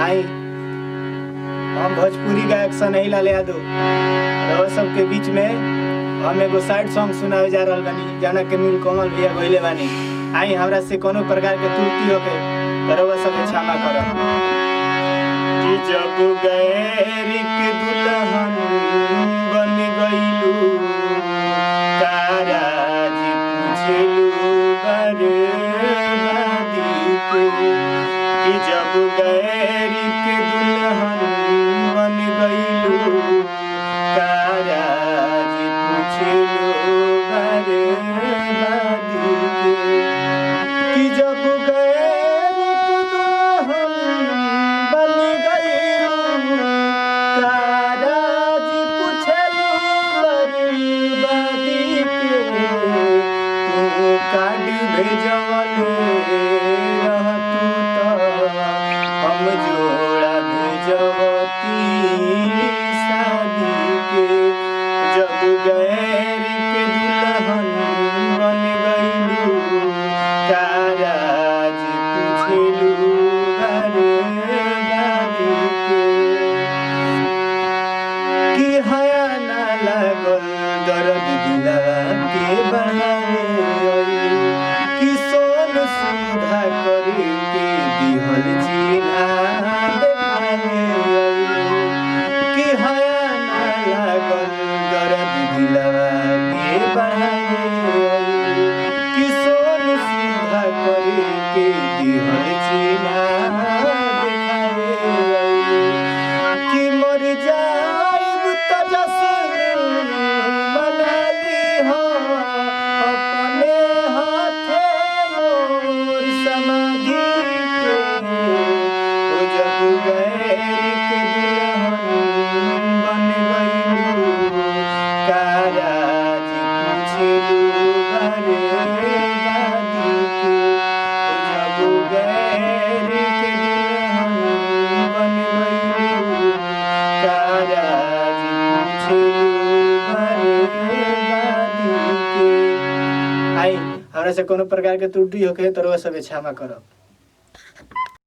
आई हम भोजपुरी गायक सनही लाल यादव रउआ सबके बीच में हम एगो सैड सॉन्ग सुनावे जा रहल बानी जाना के नील कमल भैया गइले बानी। आई हमरा से कोनो प्रकार के त्रुटि होके तो रउआ सब क्षमा करब। कि जब गैरिक दुल्हन बन गइलू ताराज पूछलू बर्बादी के। कि जब गैरिक दुल्हन बन गइलू ताराज पूछलू बर्बादी के। कि जब गैरिक दुल्हन बन गइलू ताराज पूछलू बर्बादी के। तू काट भेजवले रहतू त हम जोड़ा भेजवती शादी के। जब गैरिक दुल्हन बन गइलू ताराज पूछलू बर्बादी के। कि हया ना लागल दर्द दिलवा के बढ़ावे अइलू। कि सोन सुधा करके दिहल चिन्हा देखावे अइलू। कि हया ना लागल दर्द दिलवा के बढ़ावे अइलू। कि सोन सुधा करके दिहल चिन्हा देखावे अइलू। कि मर जाइब त जश्न मना लीह अपने हाथे मोर समाधि के। ओ जब गैरिक दुल्हन बन गइलू ताराज पूछलू बर्बादी के। ओ जब गैरिक दुल्हन बन गइलू ताराज पूछलू बर्बादी के। आई हमरा से कोनो प्रकार के त्रुटि होके तो रउआ सब क्षमा करब।